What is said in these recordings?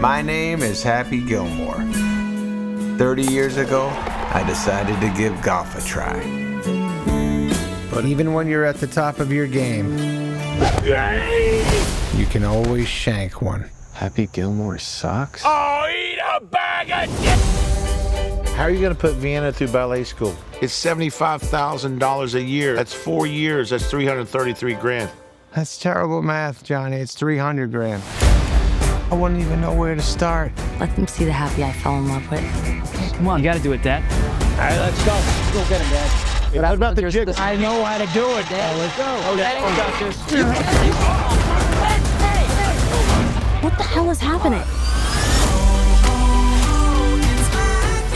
My name is Happy Gilmore. 30 years ago, I decided to give golf a try. But even when you're at the top of your game, you can always shank one. Happy Gilmore sucks? Oh, eat a bag of shit! How are you going to put Vienna through ballet school? It's $75,000 a year. That's 4 years. That's 333 grand. That's terrible math, Johnny. It's 300 grand. I wouldn't even know where to start. Let them see the Happy I fell in love with. Come on, you gotta do it, Dad. All right, let's go. Go get him, Dad. But how about the jig? I know how to do it, Dad. Let's go. Oh, Dad, I got this. What the hell is happening?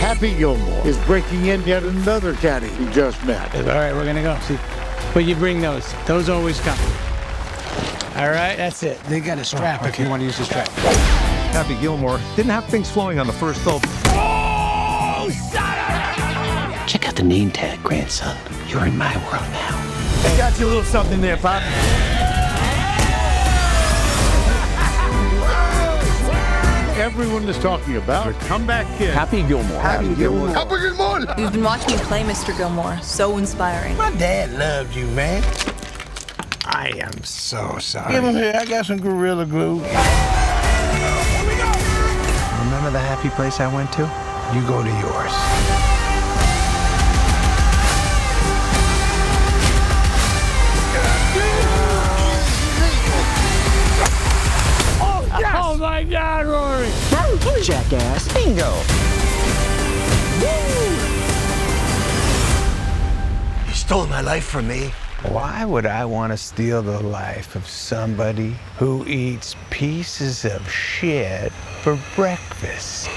Happy Gilmore is breaking in yet another caddy he just met. All right, we're gonna go. See, but you bring those. Those always come. All right, that's it. They got a strap if you want to use the strap. Happy Gilmore didn't have things flowing on the first hole. Oh, son! Check out the name tag, grandson. You're in my world now. I got you a little something there, Pop. Everyone is talking about a comeback kid. Happy Gilmore. Happy Gilmore. We've been watching you play, Mr. Gilmore. So inspiring. My dad loved you, man. I am so sorry. Give him here. I got some Gorilla Glue. Remember the happy place I went to? You go to yours. Oh, yes! Oh, my God, Rory! Jackass. Bingo! You stole my life from me. Why would I want to steal the life of somebody who eats pieces of shit for breakfast?